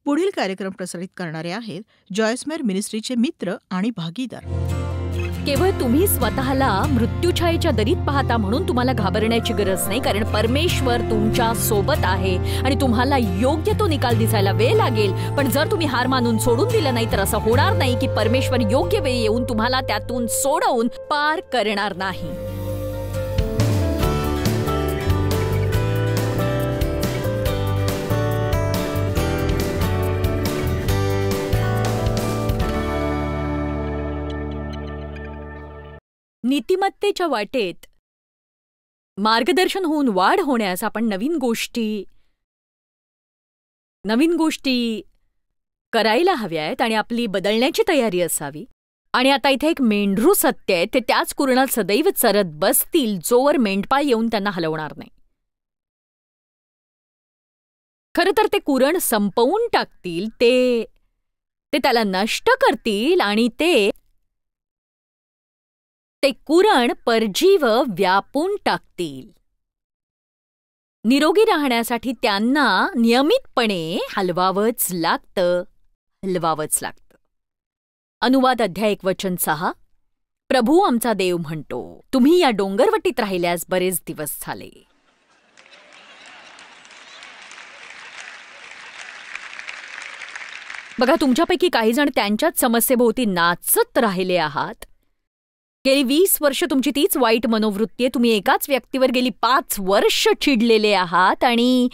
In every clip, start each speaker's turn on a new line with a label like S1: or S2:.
S1: पुढील कार्यक्रम प्रसारित करणारे आहेत जॉयसमेर मिनिस्ट्रीचे मित्र आणि भागीदार.
S2: केवळ तुम्ही स्वतःला मृत्यूछायेच्या दरीत पाहता म्हणून तुम्हाला घाबरण्याची गरज नाही, कारण परमेश्वर तुमच्या सोबत आहे आणि तुम्हाला योग्य तो निकाल दिसायला वेळ लागेल. पण जर तुम्ही हार मानून सोडून दिलं नाही तर असं होणार नाही की परमेश्वर योग्य वेळी येऊन तुम्हाला त्यातून सोडवून पार करणार नाही. नीतिमत्तेच्या वाटेत मार्गदर्शन होऊन वाढ होण्यास आपण नवीन गोष्टी करायला हव्यात आणि आपली बदलण्याची तयारी असावी. आणि आता इथे एक मेंढरू सत्य आहे, ते त्याच कुरणात सदैव चरत बसतील जोवर मेंढपाळ येऊन त्यांना हलवणार नाही. खरं तर ते कुरण संपवून टाकतील, ते त्याला नष्ट करतील आणि ते कुरण परजीव व्यापून टाकतील. निरोगी राहण्यासाठी त्यांना नियमितपणे हलवावंच लागतं. अनुवाद अध्याय 1:6. प्रभू आमचा देव म्हणतो, तुम्ही या डोंगरवटीत राहिल्यास बरेच दिवस झाले. बघा, तुमच्यापैकी काही जण त्यांच्याच समस्येभोवती नाचत राहिले आहात. गेली 20 वर्ष तुमची तीच वाईट मनोवृत्ती आहे. तुम्ही एकाच व्यक्तीवर गेली 5 वर्ष चिडलेले आहात आणि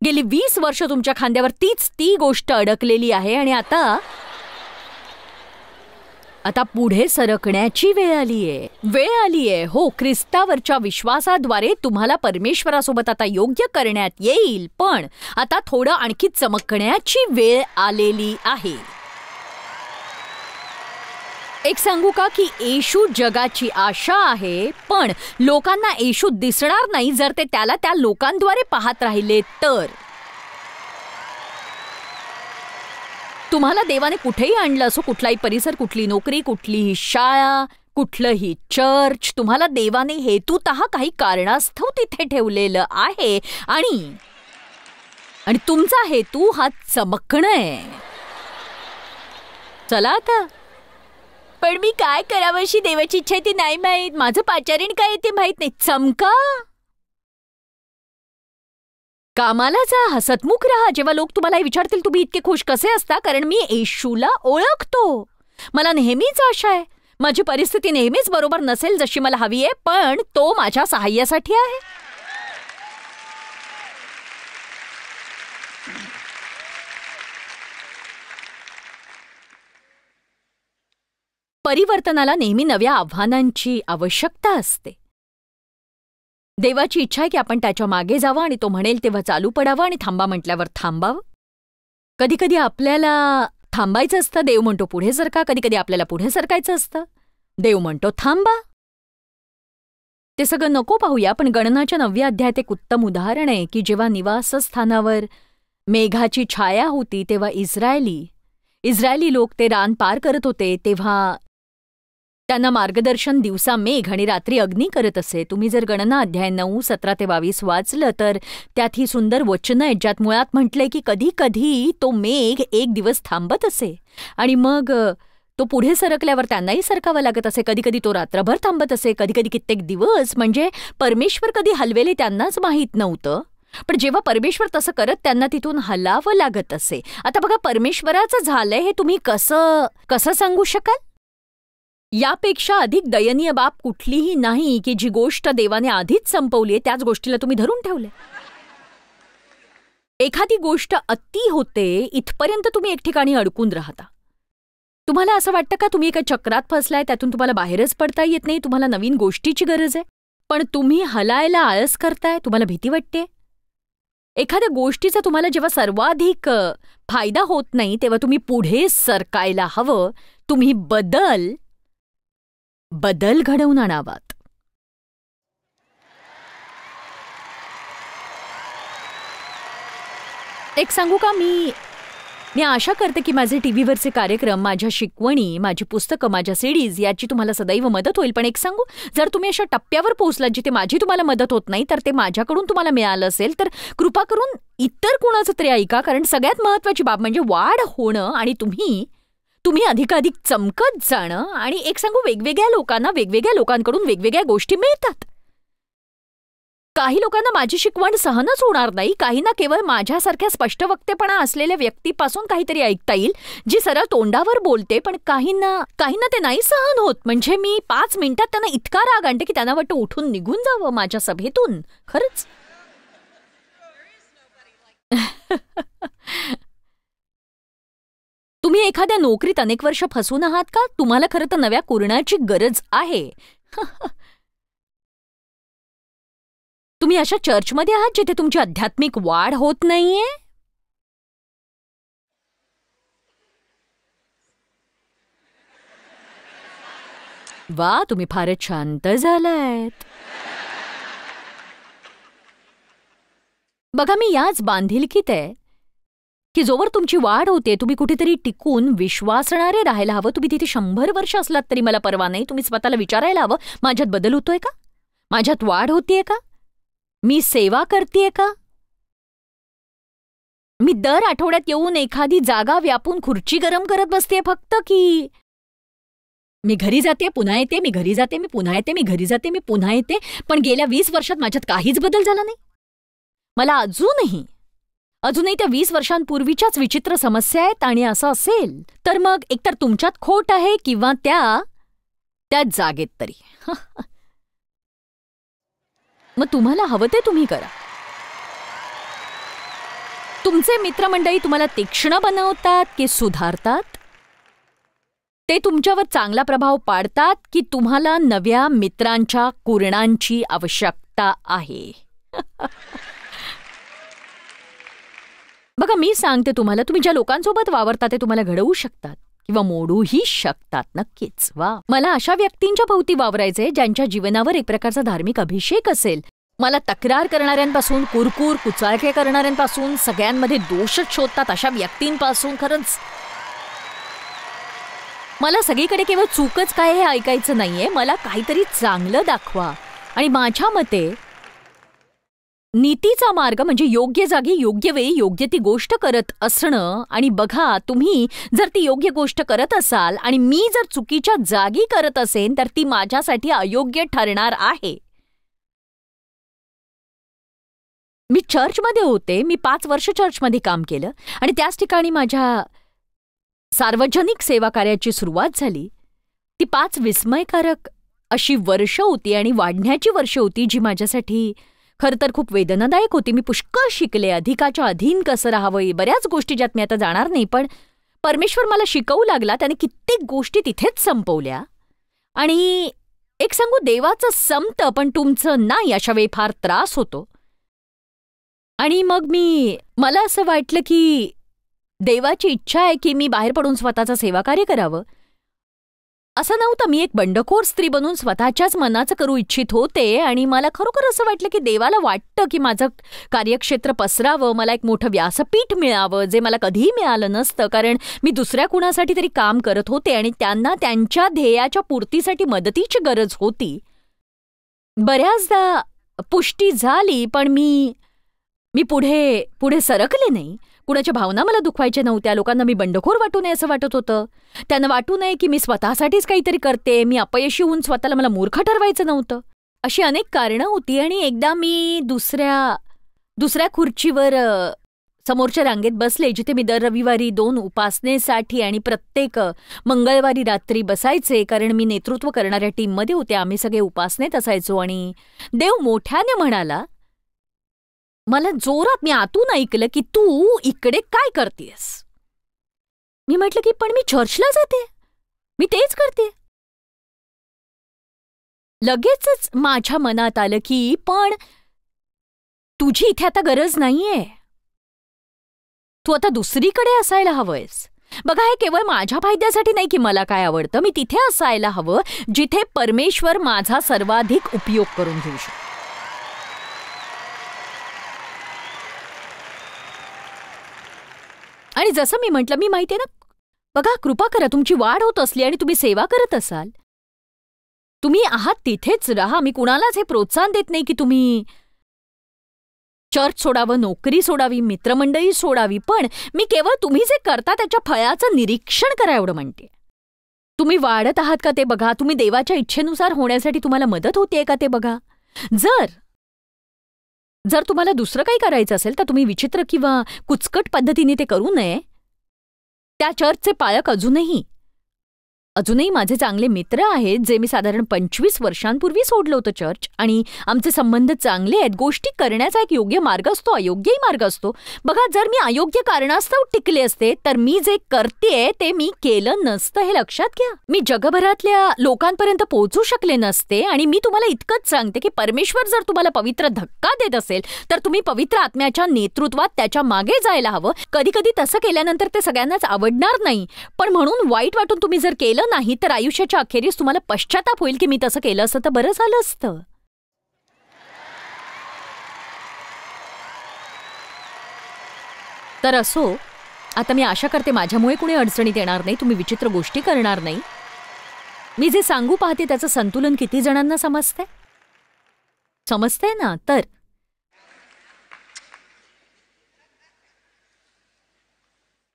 S2: गेली 20 वर्ष तुमच्या खांद्यावर ती गोष्ट अडकलेली आहे आणि आता पुढे सरकण्याची वेळ आलीये. हो, ख्रिस्तावरच्या विश्वासाद्वारे तुम्हाला परमेश्वरासोबत आता योग्य करण्यात येईल, पण आता थोडं आणखी चमकण्याची वेळ आलेली आहे. एक सांगू का की येशू जगाची आशा आहे, पण लोकांना येशू दिसणार नाही जर ते त्याला त्या लोकांद्वारे पाहत राहिले तर. तुम्हाला देवाने कुठेही आणलं असो, कुठलाही परिसर, कुठली नोकरी, कुठलीही शाळा, कुठलंही चर्च, तुम्हाला देवाने हेतुतः काही कारणास्तव तिथे ठेवलेलं आहे आणि तुमचा हेतू हा चमकणं आहे. चला आता. पण मी काय करावं अशी देवाची इच्छा आहे ती नाही माहीत. माझं पाचारण काय आहे ते माहीत नाही. चमका. कामाला जा, हसतमुख राहा. जेव्हा लोक तुम्हाला विचारतील तुम्ही इतके खुश कसे असता, कारण मी येशूला ओळखतो. मला नेहमीच आशा आहे. माझी परिस्थिती नेहमीच बरोबर नसेल जशी मला हवी आहे, पण तो माझ्या सहाय्यासाठी आहे. परिवर्तनाला नेहमी नव्या आव्हानांची आवश्यकता असते. देवाची इच्छा आहे की आपण त्याच्या मागे जावं आणि तो म्हणेल तेव्हा चालू पडावं आणि थांबा म्हटल्यावर थांबावं. कधी कधी आपल्याला थांबायचं असतं, देव म्हणतो पुढे सरका. कधी कधी आपल्याला पुढे सरकायचं असतं, देव म्हणतो थांबा. ते सगळं नको पाहूया, पण गणनाच्या 9व्या अध्यायात एक उत्तम उदाहरण आहे की जेव्हा निवासस्थानावर मेघाची छाया होती तेव्हा इस्रायली लोक ते रान पार करत होते, तेव्हा त्यांना मार्गदर्शन दिवसा मेघ आणि रात्री अग्नी करत असे. तुम्ही जर गणना अध्याय 9, 17 ते 22 वाचलं तर त्यात ही सुंदर वचनं आहेत ज्यात मुळात म्हटलंय की कधी कधी तो मेघ एक दिवस थांबत असे आणि मग तो पुढे सरकल्यावर त्यांनाही सरकावं लागत असे. कधी कधी तो रात्रभर थांबत असे, कधी कधी कित्येक दिवस. म्हणजे परमेश्वर कधी हलवेले त्यांनाच माहीत नव्हतं, पण जेव्हा परमेश्वर तसं करत त्यांना तिथून हलावं लागत असे. आता बघा, परमेश्वराचं झालंय हे तुम्ही कसं सांगू शकाल? यापेक्षा अधिक दयनीय बाब कुठलीही नाही की जी गोष्ट देवाने आधीच संपवली त्याच गोष्टीला तुम्ही धरून ठेवले. एखादी गोष्ट अति होते इथपर्यंत तुम्ही एक ठिकाणी अडकून राहता. तुम्हाला असं वाटतं का तुम्ही एका चक्रात फसलाय, त्यातून तुम्हाला बाहेरच पडता येत नाही, तुम्हाला नवीन गोष्टीची गरज आहे, पण तुम्ही हलायला आळस करताय, तुम्हाला भीती वाटते. एखाद्या गोष्टीचा तुम्हाला जेव्हा सर्वाधिक फायदा होत नाही तेव्हा तुम्ही पुढे सरकायला हवं. तुम्ही बदल घडवून आणावात. एक सांगू का, मी आशा करते की माझे टीव्हीवरचे कार्यक्रम, माझ्या शिकवणी, माझी पुस्तकं, माझ्या सीडीज याची तुम्हाला सदैव मदत होईल. पण एक सांगू, जर तुम्ही अशा टप्प्यावर पोहोचलात जिथे माझी तुम्हाला मदत होत नाही, तर ते माझ्याकडून तुम्हाला मिळालं असेल तर कृपा करून इतर कुणाचं तरी ऐका. कारण सगळ्यात महत्त्वाची बाब म्हणजे वाढ होणं आणि तुम्ही अधिकाधिक चमकत जाणं. आणि एक सांगू, वेगवेगळ्या लोकांना वेगवेगळ्या लोकांकडून वेगवेगळ्या गोष्टी मिळतात. काही लोकांना माझी शिकवण सहनच होणार नाही, काहींना केवळ माझ्यासारख्या स्पष्टवक्तेपणा असलेल्या व्यक्तीपासून काहीतरी ऐकता येईल जी सरळ तोंडावर बोलते. पण काहींना ते नाही सहन होत. म्हणजे मी 5 मिनिटात त्यांना इतका राग आणते की त्यांना वाटतं उठून निघून जावं माझ्या सभेतून. खरंच. तुम्ही एखाद्या नोकरीत अनेक वर्ष फसून आहात का? तुम्हाला खरं तर नव्या कुरणाची गरज आहे. तुम्ही अशा चर्चमध्ये आहात जिथे तुमची आध्यात्मिक वाढ होत नाहीये? वा, तुम्ही फारच शांत झालायत. बघा, मी याच बांधिलकीत आहे की जोवर तुमची वाढ होते तुम्ही कुठेतरी टिकून विश्वासणारे राहायला हवं. तुम्ही तिथे 100 वर्ष असलात तरी मला परवा नाही. तुम्ही स्वतःला विचारायला हवं, माझ्यात बदल होतोय का? माझ्यात वाढ होतीये का? मी सेवा करतेय का? मी दर आठवड्यात येऊन एखादी जागा व्यापून खुर्ची गरम करत बसतेय फक्त, की मी घरी जाते पुन्हा येते, मी घरी जाते मी पुन्हा येते, मी घरी जाते मी पुन्हा येते. पण गेल्या 20 वर्षात माझ्यात काहीच बदल झाला नाही. मला अजूनही त्या 20 वर्षांपूर्वीच्याच विचित्र समस्या आहेत. आणि असं असेल तर मग एकतर तुमच्यात खोट आहे किंवा त्या जागेत तरी. मग तुम्हाला हवं ते तुम्ही करा. तुमचे मित्रमंडळी तुम्हाला तीक्ष्ण बनवतात की सुधारतात? ते तुमच्यावर चांगला प्रभाव पाडतात की तुम्हाला नव्या मित्रांच्या कुरणांची आवश्यकता आहे? बघा, मी सांगते तुम्हाला, तुम्ही ज्या लोकांसोबत वावरता ते तुम्हाला घडवू शकतात किंवा मोडूही शकतात. नक्कीच. वा, मला अशा व्यक्तींच्या भोवती वावरायचे ज्यांच्या जीवनावर एक प्रकारचा धार्मिक अभिषेक असेल. मला तक्रार करणाऱ्यांपासून, कुरकुर कुचाळके करणाऱ्यांपासून, सगळ्यांमध्ये दोषच शोधतात अशा व्यक्तींपासून. खरंच मला सगळीकडे केवळ चूकच काय हे ऐकायचं नाहीये. मला काहीतरी चांगलं दाखवा. आणि माझ्या मते नीतीचा मार्ग म्हणजे योग्य जागी योग्य वेळी योग्य ती गोष्ट करत असणं. आणि बघा, तुम्ही जर ती योग्य गोष्ट करत असाल आणि मी जर चुकीच्या जागी करत असेन तर ती माझ्यासाठी अयोग्य ठरणार आहे. मी चर्चमध्ये होते. मी 5 वर्ष चर्चमध्ये काम केलं आणि त्याच ठिकाणी माझ्या सार्वजनिक सेवा कार्याची सुरुवात झाली. ती 5 विस्मयकारक अशी वर्ष होती आणि वाढण्याची वर्ष होती जी माझ्यासाठी खरं तर खूप वेदनादायक होती. मी पुष्कळ शिकले, अधिकाच्या अधीन कसं राहावं, बऱ्याच गोष्टी ज्यात मी आता जाणार नाही. पण परमेश्वर मला शिकवू लागला. त्याने कित्येक गोष्टी तिथेच संपवल्या. आणि एक सांगू, देवाचं संपतं पण तुमचं नाही, अशा वेळी फार त्रास होतो. आणि मग मला असं वाटलं की देवाची इच्छा आहे की मी बाहेर पडून स्वतःचं सेवाकार्य करावं. असं नव्हतं, मी एक बंडखोर स्त्री बनून स्वतःच्याच मनाचं करू इच्छित होते. आणि मला खरोखर असं वाटलं की देवाला वाटतं की माझं कार्यक्षेत्र पसरावं, मला एक मोठं व्यासपीठ मिळावं, जे मला कधीही मिळालं नसतं. कारण मी दुसऱ्या कुणासाठी तरी काम करत होते आणि त्यांना त्यांच्या ध्येयाच्या पूर्तीसाठी मदतीची गरज होती. बऱ्याचदा पुष्टी झाली पण मी पुढे सरकले नाही. कुणाच्या भावना मला दुखवायच्या नव्हत्या. लोकांना मी बंडखोर वाटू नये असं वाटत होतं. त्यांना वाटू नये की मी स्वतःसाठीच काहीतरी करते. मी अपयशी होऊन स्वतःला मला मूर्ख ठरवायचं नव्हतं. अशी अनेक कारणं होती. आणि एकदा मी दुसऱ्या खुर्चीवर समोरच्या रांगेत बसले, जिथे मी दर रविवारी 2 उपासनेसाठी आणि प्रत्येक मंगळवारी रात्री बसायचे. कारण मी नेतृत्व करणाऱ्या टीममध्ये होते. आम्ही सगळे उपासनेत असायचो. आणि देव मोठ्याने म्हणाला मला जोरात, मी आतून ऐकलं की तू इकडे काय करतेस? मी म्हटलं की पण मी चर्चला जाते, मी तेच करते. लगेचच माझ्या मनात आलं की पण तुझी इथे आता गरज नाहीये, तू आता दुसरीकडे असायला हवंयस. बघा, हे केवळ माझ्या फायद्यासाठी नाही की मला काय आवडतं. मी तिथे असायला हवं जिथे परमेश्वर माझा सर्वाधिक उपयोग करून घेऊ शकतो. आणि जसं मी म्हटलं, मी माहितीये ना, बघा कृपा करा, तुमची वाढ होत असली आणि तुम्ही सेवा करत असाल, तुम्ही आहात तिथेच राहा. मी कुणालाच हे प्रोत्साहन देत नाही की तुम्ही चर्च सोडावं, नोकरी सोडावी, मित्रमंडळी सोडावी. पण मी केवळ तुम्ही जे करता त्याच्या फळाचं निरीक्षण करा एवढं म्हणते. तुम्ही वाढत आहात का ते बघा. तुम्ही देवाच्या इच्छेनुसार होण्यासाठी तुम्हाला मदत होतेय का ते बघा. जर तुम्हाला दुसरं काही करायचं असेल तर तुम्ही विचित्र किंवा कुचकट पद्धतीने ते करू नये. त्या चर्चचे पालक अजूनही माझे चांगले मित्र आहेत, जे मी साधारण 25 वर्षांपूर्वी सोडलं होतं चर्च, आणि आमचे संबंध चांगले आहेत. गोष्टी करण्याचा एक योग्य मार्ग असतो, अयोग्यही मार्ग असतो. बघा, जर मी अयोग्य कारणास्तव टिकले असते तर मी जे करतेय ते मी केलं नसतं, हे लक्षात घ्या. मी जगभरातल्या लोकांपर्यंत पोहोचू शकले नसते. आणि मी तुम्हाला इतकंच सांगते की परमेश्वर जर तुम्हाला पवित्र धक्का देत असेल तर तुम्ही पवित्र आत्म्याच्या नेतृत्वात त्याच्या मागे जायला हवं. कधी कधी तसं केल्यानंतर ते सगळ्यांनाच आवडणार नाही, पण म्हणून वाईट वाटून तुम्ही जर केलं नाही तर आयुष्याच्या अखेरीस तुम्हाला पश्चाताप होईल की मी तसं केलं असतं तर बरं झालं असतं. तर असो, आता मी आशा करते माझ्यामुळे कुणी अडचणीत येणार नाही, तुम्ही विचित्र गोष्टी करणार नाही. मी जे सांगू पाहते त्याचं संतुलन किती जणांना समजतंय ना. तर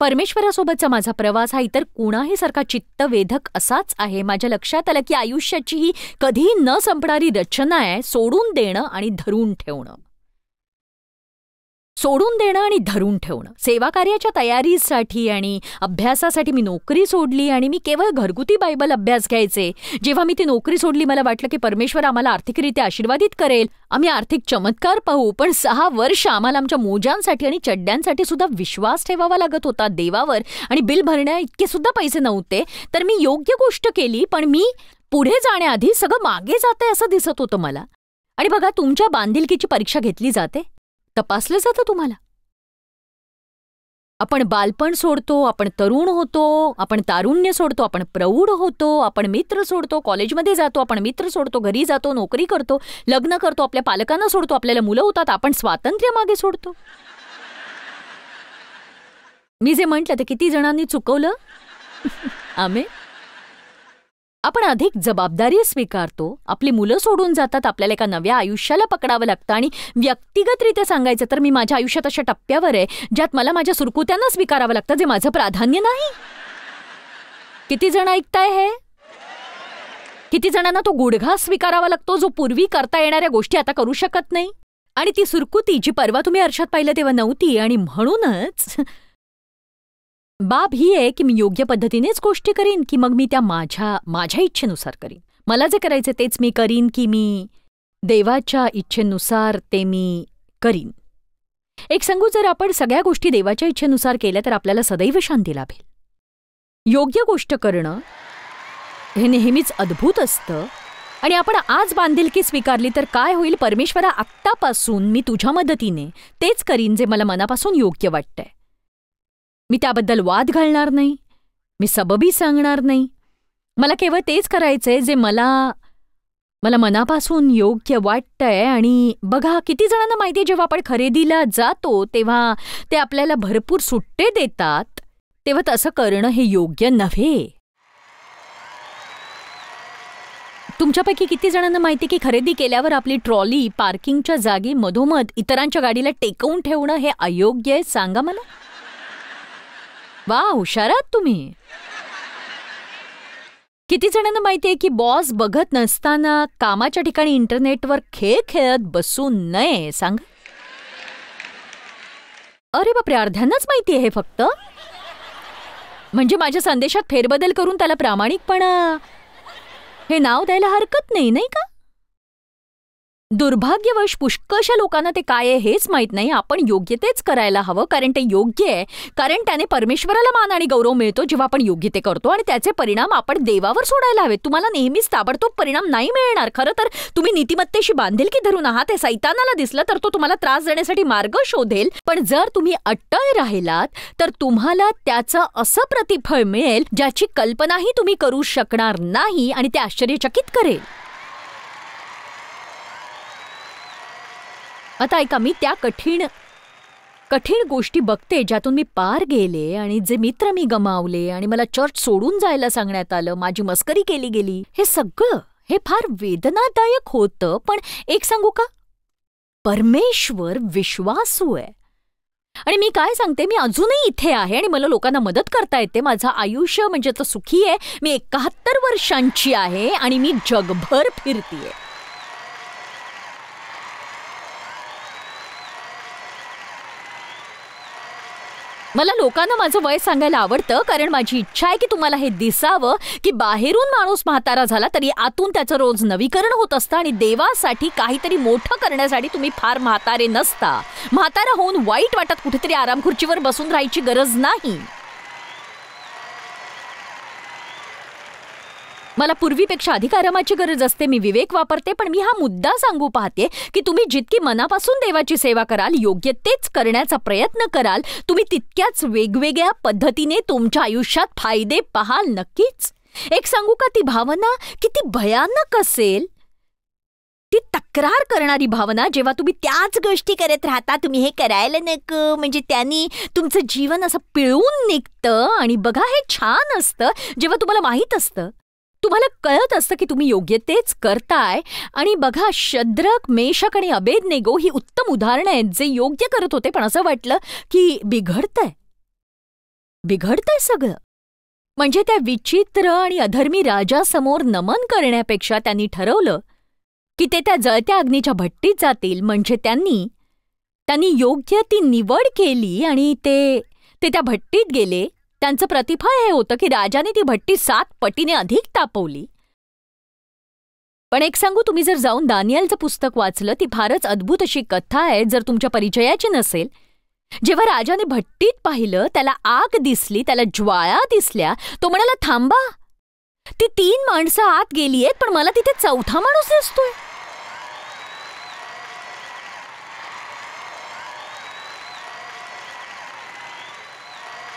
S2: परमेश्वरासोबतचा माझा प्रवास हा इतर कुणाही सारखा चित्तवेधक असाच आहे. माझ्या लक्षात आलं की आयुष्याची ही कधीही न संपणारी रचना आहे, सोडून देणं आणि धरून ठेवणं. सेवा कार्याच्या तयारीसाठी आणि अभ्यासासाठी मी नोकरी सोडली आणि मी केवळ घरगुती बायबल अभ्यास घ्यायचे. जेव्हा मी ती नोकरी सोडली मला वाटलं की परमेश्वर आम्हाला आर्थिकरित्या आशीर्वादित करेल, आम्ही आर्थिक चमत्कार पाहू. पण 6 वर्ष आम्हाला आमच्या मोजांसाठी आणि चड्ड्यांसाठी सुद्धा विश्वास ठेवावा लागत होता देवावर, आणि बिल भरण्या इतके सुद्धा पैसे नव्हते. तर मी योग्य गोष्ट केली, पण मी पुढे जाण्याआधी सगळं मागे जाते असं दिसत होतं मला. आणि बघा, तुमच्या बांधिलकीची परीक्षा घेतली जाते, तपासलं जातं तुम्हाला. आपण बालपण सोडतो, आपण तरुण होतो, आपण तारुण्य सोडतो, आपण प्रौढ होतो, आपण मित्र सोडतो, कॉलेजमध्ये जातो, आपण मित्र सोडतो, घरी जातो, नोकरी करतो, लग्न करतो, आपल्या पालकांना सोडतो, आपल्याला मुलं होतात, आपण स्वातंत्र्य मागे सोडतो. मी जे म्हटलं ते किती जणांनी चुकवलं. आमेन. आपण अधिक जबाबदारी स्वीकारतो, आपली मुलं सोडून जातात, आपल्याला एका नव्या आयुष्याला पकडावं लागतं. आणि व्यक्तिगतरित्या सांगायचं तर मी माझ्या आयुष्यात अशा टप्प्यावर आहे ज्यात मला माझ्या सुरकुत्यांना स्वीकारावं लागतं, जे माझं प्राधान्य नाही. किती जण ऐकताय हे? किती जणांना तो गुडघा स्वीकारावा लागतो जो पूर्वी करता येणाऱ्या गोष्टी आता करू शकत नाही. आणि ती सुरकुती जी परवा तुम्ही आरशात पाहिलं तेव्हा नव्हती. आणि म्हणूनच बाब ही आहे की मी योग्य पद्धतीनेच गोष्टी करीन की मग मी त्या माझ्या इच्छेनुसार करीन. मला जे करायचे तेच मी करीन की मी देवाच्या इच्छेनुसार ते मी करीन. एक सांगू, जर आपण सगळ्या गोष्टी देवाच्या इच्छेनुसार केल्या तर आपल्याला सदैव शांती लाभेल. योग्य गोष्ट करणं हे नेहमीच अद्भुत असतं. आणि आपण आज बांधिलकी स्वीकारली तर काय होईल? परमेश्वरा, आत्तापासून मी तुझ्या मदतीने तेच करीन जे मला मनापासून योग्य वाटतंय. मी त्याबद्दल वाद घालणार नाही, मी सबबी सांगणार नाही. मला केवळ तेच करायचंय जे मला मनापासून योग्य वाटतंय. आणि बघा, किती जणांना माहितीये जेव्हा आपण खरेदीला जातो तेव्हा ते आपल्याला भरपूर सुट्टे देतात, तेव्हा तसं करणं हे योग्य नव्हे. तुमच्यापैकी किती जणांना माहिती की खरेदी केल्यावर आपली ट्रॉली पार्किंगच्या जागी मधोमध इतरांच्या गाडीला टेकवून ठेवणं हे अयोग्य आहे? सांगा मला. वा, हुशार आहात तुम्ही. किती जणांना माहितीये की बॉस बघत नसताना कामाच्या ठिकाणी इंटरनेटवर खेळ खेळत बसू नये? सांगा. अरे बापरे, अर्ध्यांनाच माहितीये हे फक्त. म्हणजे माझ्या संदेशात फेरबदल करून त्याला प्रामाणिकपणा हे नाव द्यायला हरकत नाही, नाही का? दुर्भाग्यवश पुष्कळशा लोकांना ते काय आहे हेच माहीत नाही. आपण योग्य तेच करायला हवं, कारण ते योग्य आहे, कारण त्याने परमेश्वराला मान आणि गौरव मिळतो जेव्हा आपण योग्य ते करतो. आणि त्याचे परिणाम आपण देवावर सोडायला हवेत. तुम्हाला नेहमीच ताबडतोब परिणाम नाही मिळणार. खरं तर तुम्ही नीतिमत्तेशी बांधिलकी धरून आहात हे सैतानाला दिसलं तर तो तुम्हाला त्रास देण्यासाठी मार्ग शोधेल. पण जर तुम्ही अट्टळ राहिलात तर तुम्हाला त्याचं असं प्रतिफळ मिळेल ज्याची कल्पनाही तुम्ही करू शकणार नाही, आणि ते आश्चर्यचकित करेल. आता ऐका, मी त्या कठीण कठीण गोष्टी बघते ज्यातून मी पार गेले आणि जे मित्र मी गमावले आणि मला चर्च सोडून जायला सांगण्यात आलं, माझी मस्करी केली गेली, हे सगळं हे फार वेदनादायक होतं. पण एक सांगू का, परमेश्वर विश्वासू आहे. आणि मी काय सांगते, मी अजूनही इथे आहे आणि मला लोकांना मदत करता येते. माझं आयुष्य म्हणजे आता सुखी आहे. मी 71 वर्षांची आहे आणि मी जगभर फिरतीये. मला लोकांना माझं वय सांगायला आवडतं, कारण माझी इच्छा आहे की तुम्हाला हे दिसावं की बाहेरून माणूस म्हातारा झाला तरी आतून त्याचं रोज नवीकरण होत असतं आणि देवासाठी काहीतरी मोठं करण्यासाठी तुम्ही फार म्हातारे नसता. म्हातारा होऊन वाईट वाटत कुठेतरी आरामखुर्चीवर बसून राहायची गरज नाही. मला पूर्वीपेक्षा अधिक आरामाची गरज असते. मी विवेक वापरते. पण मी हा मुद्दा सांगू पाहते की तुम्ही जितकी मनापासून देवाची सेवा कराल, योग्य तेच करण्याचा प्रयत्न कराल, तुम्ही तितक्याच वेगवेगळ्या पद्धतीने तुमच्या आयुष्यात फायदे पाहाल नक्कीच. एक सांगू का, ती भावना किती भयानक असेल, ती तक्रार करणारी भावना. जेव्हा तुम्ही त्याच गोष्टी करत राहता, तुम्ही हे करायला नको, म्हणजे त्यांनी तुमचं जीवन असं पिळून निघतं. आणि बघा, हे छान असतं जेव्हा तुम्हाला माहीत असतं, तुम्हाला कळत असतं की तुम्ही योग्य तेच करताय. आणि बघा, शद्रक, मेशक आणि अबेदनेगो ही उत्तम उदाहरणं आहेत जे योग्य करत होते, पण असं वाटलं की बिघडतंय सगळं. म्हणजे त्या विचित्र आणि अधर्मी राजासमोर नमन करण्यापेक्षा त्यांनी ठरवलं की ते त्या जळत्या अग्नीच्या भट्टीत जातील. म्हणजे त्यांनी योग्य ती निवड केली आणि ते त्या भट्टीत गेले. त्यांचं प्रतिफळ हे होतं की राजाने ती भट्टी 7 पटीने अधिक तापवली. पण एक सांगू, तुम्ही जर जाऊन दानिएलचं पुस्तक वाचलं, ती फारच अद्भुत अशी कथा आहे जर तुमच्या परिचयाची नसेल. जेव्हा राजाने भट्टीत पाहिलं, त्याला आग दिसली, त्याला ज्वाळा दिसल्या, तो म्हणाला, थांबा, ती 3 माणसं आत गेलीयेत, पण मला तिथे 4था माणूस दिसतोय.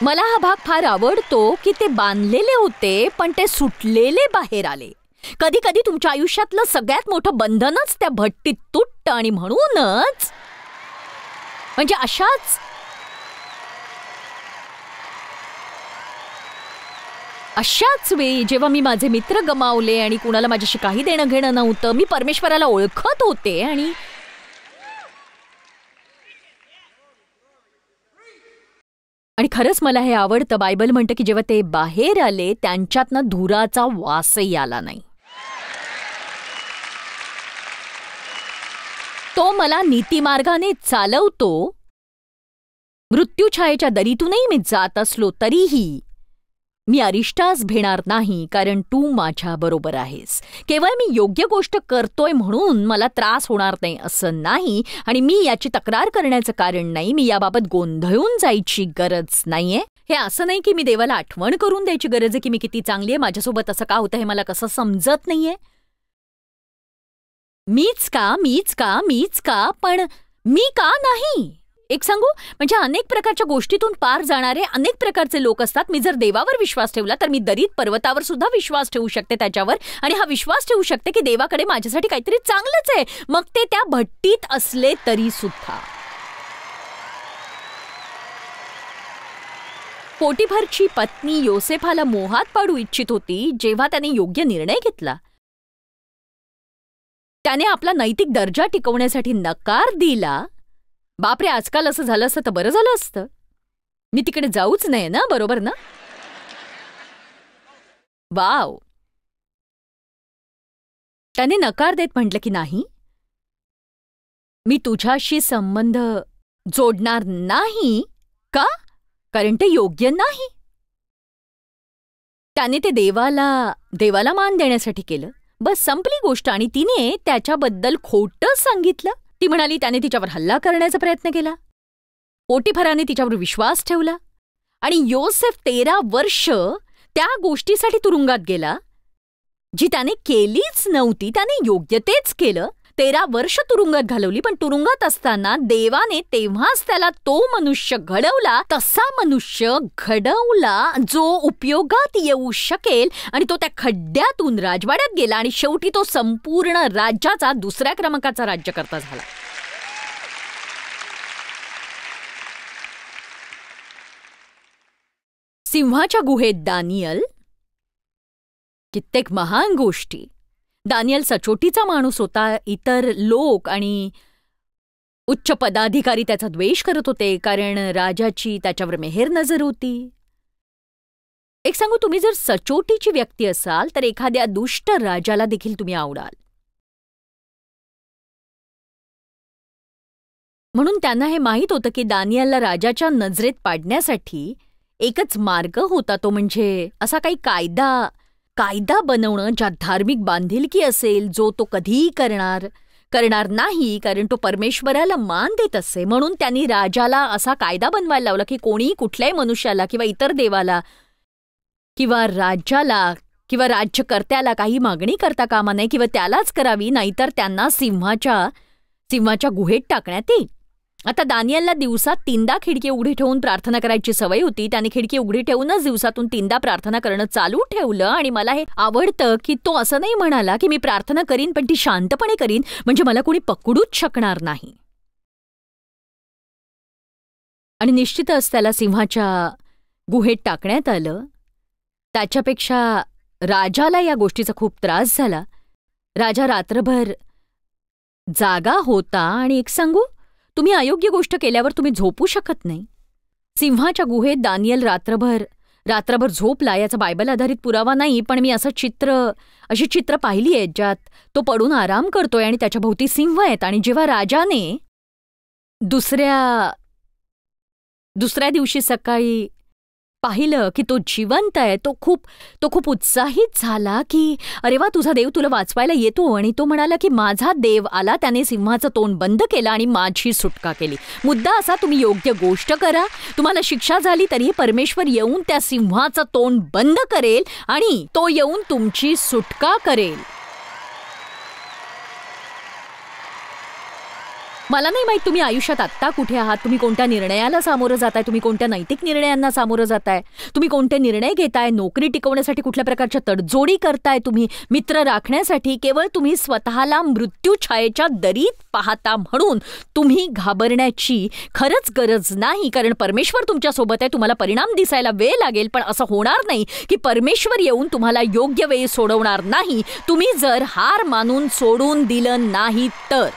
S2: मला हा भाग फार आवडतो की ते बांधलेले होते पण ते सुटलेले बाहेर आले. कधी कधी तुमच्या आयुष्यातलं सगळ्यात मोठं बंधनच त्या भट्टीत तुटतं. आणि म्हणूनच म्हणजे अशाच वेळी जेव्हा मी माझे मित्र गमावले आणि कुणाला माझ्याशी काही देणं घेणं नव्हतं, मी परमेश्वराला ओळखत होते. आणि खरंच मला हे आवडतं. बायबल म्हणतं की जेव्हा ते बाहेर आले, त्यांच्यातनं धुराचा वासही आला नाही. तो मला नीतिमार्गाने चालवतो. मृत्यूछायेच्या दरीतूनही मी जात असलो तरीही मी अरिष्टास भेणार नाही, कारण तू माझ्या बरोबर आहेस. केवळ मी योग्य गोष्ट करतोय म्हणून मला त्रास होणार नाही असं नाही. आणि मी याची तक्रार करण्याचं कारण नाही. मी याबाबत गोंधळून जायची गरज नाहीये. हे असं नाही की मी देवाला आठवण करून द्यायची गरज आहे की मी किती चांगली आहे, माझ्यासोबत असं का होतं हे मला कसं समजत नाहीये. मीच का पण मी का नाही. एक सांगू, म्हणजे अनेक प्रकारच्या गोष्टीतून पार जाणारे अनेक प्रकारचे लोक असतात. मी जर देवावर विश्वास ठेवला तर मी दरीत पर्वतावर सुद्धा विश्वास ठेवू शकते त्याच्यावर. आणि हा विश्वास ठेवू शकते की देवाकडे माझ्यासाठी काहीतरी चांगलंच आहे, मग ते त्या भट्टीत असले तरी सुद्धा. पोटिफरची पत्नी योसेफाला मोहात पाडू इच्छित होती. जेव्हा त्याने योग्य निर्णय घेतला, त्याने आपला नैतिक दर्जा टिकवण्यासाठी नकार दिला. बापरे, आजकाल असं झालं असतं तर बरं झालं असतं. मी तिकडे जाऊच नाही ना, बरोबर ना. वाव. त्याने नकार देत म्हटलं की नाही, मी तुझ्याशी संबंध जोडणार नाही. का? कारण ते योग्य नाही. त्याने ते देवाला मान देण्यासाठी केलं. बस संपली गोष्ट. आणि तिने त्याच्याबद्दल खोटं सांगितलं. ती म्हणाली त्याने तिच्यावर हल्ला करण्याचा प्रयत्न केला. पोटिफराने तिच्यावर विश्वास ठेवला. आणि योसेफ 13 वर्ष त्या गोष्टीसाठी तुरुंगात गेला जी त्याने केलीच नव्हती. त्याने योग्य तेच केलं. 13 वर्ष तुरुंगात घालवली. पण तुरुंगात असताना देवाने तेव्हाच त्याला तो मनुष्य घडवला, तसा मनुष्य घडवला जो उपयोगात येऊ शकेल. आणि तो त्या खड्ड्यातून राजवाड्यात गेला आणि शेवटी तो संपूर्ण राज्याचा 2ऱ्या क्रमांकाचा राज्यकर्ता झाला. सिंहाच्या गुहेत दानियल. कित्येक महान गोष्टी. दानियल सचोटीचा माणूस होता. इतर लोक आणि उच्च पदाधिकारी त्याचा द्वेष करत होते, कारण राजाची त्याच्यावर मेहेर नजर होती. एक सांगू, तुम्ही जर सचोटीची व्यक्ती असाल तर एखाद्या दुष्ट राजाला देखील तुम्ही आवडाल. म्हणून त्यांना हे माहीत होतं की दानियलला राजाच्या नजरेत पाडण्यासाठी एकच मार्ग होता, तो म्हणजे असा काही कायदा बनवणं ज्यात धार्मिक बांधिलकी असेल, जो तो कधीही करणार नाही, कारण तो परमेश्वराला मान देत असे. म्हणून त्यांनी राजाला असा कायदा बनवायला लावला की कोणीही कुठल्याही मनुष्याला किंवा इतर देवाला किंवा राज्याला किंवा राज्यकर्त्याला काही मागणी करता कामा नये किंवा त्यालाच करावी, नाहीतर त्यांना सिंहाच्या गुहेत टाकण्यात येईल. आता दानियलला दिवसात 3दा खिडकी उघडी ठेवून प्रार्थना करायची सवय होती. त्याने खिडकी उघडी ठेवूनच दिवसातून 3दा प्रार्थना करणं चालू ठेवलं. आणि मला हे आवडतं की तो असं नाही म्हणाला की मी प्रार्थना करीन पण ती शांतपणे करीन, म्हणजे मला कोणी पकडूच शकणार नाही. आणि निश्चितच त्याला सिंहाच्या गुहेत टाकण्यात आलं. त्याच्यापेक्षा राजाला या गोष्टीचा खूप त्रास झाला. राजा रात्रभर जागा होता. आणि एक सांगू, तुम्ही अयोग्य गोष्ट केल्यावर तुम्ही झोपू शकत नाही. सिंहाच्या गुहेत दानियल रात्रभर झोपला. याचा बायबल आधारित पुरावा नाही, पण मी अशी चित्र पाहिली आहेत ज्यात तो पडून आराम करतोय आणि त्याच्या भोवती सिंह आहेत. आणि जेव्हा राजाने दुसऱ्या दिवशी सकाळी पाहिलं की तो जिवंत आहे, तो खूप उत्साहित झाला की अरे वा, तुझा देव तुला वाचवायला येतो. आणि तो म्हणाला की माझा देव आला, त्याने सिंहाचं तोंड बंद केलं आणि माझी सुटका केली. मुद्दा असा, तुम्ही योग्य गोष्ट करा, तुम्हाला शिक्षा झाली तरीही परमेश्वर येऊन त्या सिंहाचं तोंड बंद करेल आणि तो येऊन तुमची सुटका करेल. मला नाही माहीत तुम्ही आयुष्यात आत्ता कुठे आहात, तुम्ही कोणत्या निर्णयाला सामोरं जाताय, तुम्ही कोणत्या नैतिक निर्णयांना सामोरं जाताय, तुम्ही कोणते निर्णय घेताय, नोकरी टिकवण्यासाठी कुठल्या प्रकारच्या तडजोडी करताय, तुम्ही मित्र राखण्यासाठी केवळ तुम्ही स्वतःला मृत्यू छायेच्या दरीत पाहता म्हणून तुम्ही घाबरण्याची खरंच गरज नाही, कारण परमेश्वर तुमच्यासोबत आहे. तुम्हाला परिणाम दिसायला वेळ लागेल, पण असं होणार नाही की परमेश्वर येऊन तुम्हाला योग्य वेळी सोडवणार नाही, तुम्ही जर हार मानून सोडून दिलं नाही तर.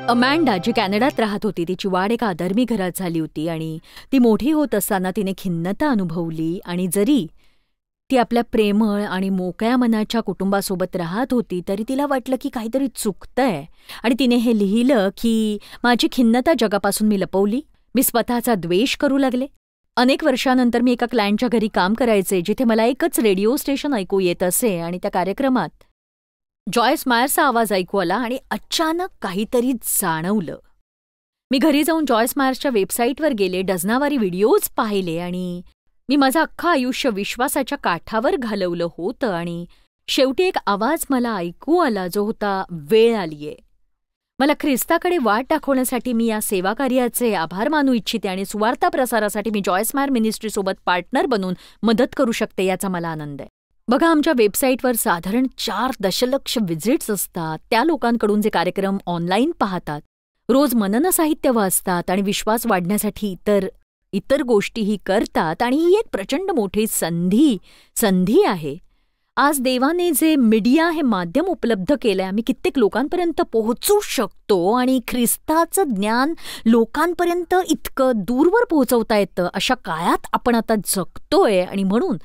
S2: अमॅन्डा जी कॅनडात राहत होती, तिची वाढ एका अधर्मी घरात झाली होती आणि ती मोठी होत असताना तिने खिन्नता अनुभवली. आणि जरी ती आपल्या प्रेमळ आणि मोकळ्या मनाच्या कुटुंबासोबत राहत होती तरी तिला वाटलं की काहीतरी चुकतंय. आणि तिने हे लिहिलं की माझी खिन्नता जगापासून मी लपवली, मी स्वतःचा द्वेष करू लागले. अनेक वर्षानंतर मी एका क्लायंटच्या घरी काम करायचे, जिथे मला एकच रेडिओ स्टेशन ऐकू येत असे. आणि त्या कार्यक्रमात जॉयस मायरचा आवाज ऐकू आला आणि अचानक काहीतरी जाणवलं. मी घरी जाऊन जॉयस मायर्सच्या वेबसाईटवर गेले, डझनावारी व्हिडिओज पाहिले आणि मी माझं अख्खं आयुष्य विश्वासाच्या काठावर घालवलं होतं. आणि शेवटी एक आवाज मला ऐकू आला, जो होता, वेळ आलीये. मला ख्रिस्ताकडे वाट दाखवण्यासाठी मी या सेवाकार्याचे आभार मानू इच्छिते आणि सुवार्ता प्रसारासाठी मी जॉयस मायर मिनिस्ट्रीसोबत पार्टनर बनून मदत करू शकते, याचा मला आनंद आहे. बघा, आमच्या वेबसाईटवर साधारण 4 दशलक्ष व्हिजिट्स असतात. त्या लोकांकडून जे कार्यक्रम ऑनलाईन पाहतात, रोज मनन साहित्य वाचतात आणि विश्वास वाढण्यासाठी इतर गोष्टीही करतात. आणि ही एक प्रचंड मोठी संधी आहे. आज देवाने जे मीडिया हे माध्यम उपलब्ध केलंय, आम्ही कित्येक लोकांपर्यंत पोहोचू शकतो आणि ख्रिस्ताचं ज्ञान लोकांपर्यंत इतकं दूरवर पोहोचवता येतं. अशा काळात आपण आता जगतोय आणि म्हणून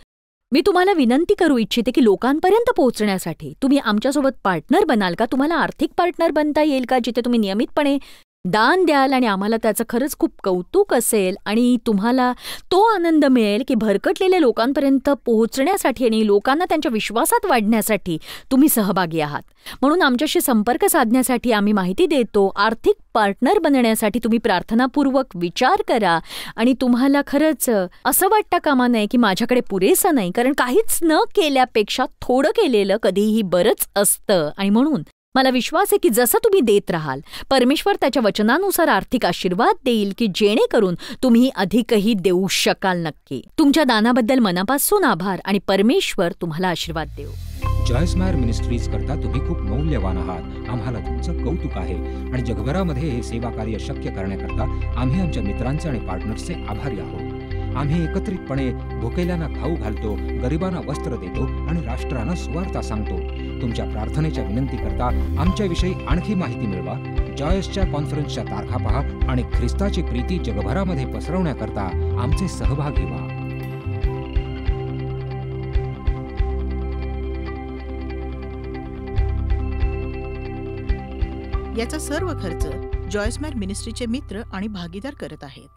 S2: मी तुम्हाला विनंती करू इच्छिते की लोकांपर्यंत पोहोचण्यासाठी तुम्ही आमच्यासोबत पार्टनर बनाल का? तुम्हाला आर्थिक पार्टनर बनता येईल का, जिथे तुम्ही नियमितपणे दान द्याल आणि आम्हाला त्याचं खरंच खूप कौतुक असेल आणि तुम्हाला तो आनंद मिळेल की भरकटलेल्या लोकांपर्यंत पोहोचण्यासाठी आणि लोकांना त्यांच्या विश्वासात वाढण्यासाठी तुम्ही सहभागी आहात. म्हणून आमच्याशी संपर्क साधण्यासाठी आम्ही माहिती देतो. आर्थिक पार्टनर बनण्यासाठी तुम्ही प्रार्थनापूर्वक विचार करा आणि तुम्हाला खरंच असं वाटतं कामा नये की माझ्याकडे पुरेसं नाही, कारण काहीच न केल्यापेक्षा थोडं केलेलं कधीही बरंच असतं. आणि म्हणून मला विश्वास आहे की जसं तुम्ही देत राहाल, परमेश्वर त्याच्या वचनानुसार आर्थिक आशीर्वाद देईल की जेणेकरून तुम्ही अधिकही देऊ शकाल. नक्की. तुमच्या दानाबद्दल मनापासून आभार आणि परमेश्वर तुम्हाला आशीर्वाद देऊ.
S3: जॉयस मेयर मिनिस्ट्रीज करता तुम्ही खूप मौल्यवान आहात. आम्हाला तुमचं कौतुक आहे आणि जगभरामध्ये हे सेवा कार्य शक्य करण्याकरता आम्ही आमच्या मित्रांचे आणि पार्टनर्सचे आभारी आहोत. आम्ही एकत्रितपणे भुकेल्यांना खाऊ घालतो, गरिबांना वस्त्र देतो आणि राष्ट्रांना सुवार्ता सांगतो. तुमच्या प्रार्थनेच्या विनंती करता आमच्याविषयी आणखी माहिती मिळवा. जॉयसच्या कॉन्फरन्सच्या तारखा पहा आणि ख्रिस्ताची प्रीती जगभरामध्ये पसरवण्याकरता आमचे सहभागी व्हा.
S1: याचा सर्व खर्च जॉयस मेयर मिनिस्ट्रीचे मित्र आणि भागीदार करत आहेत.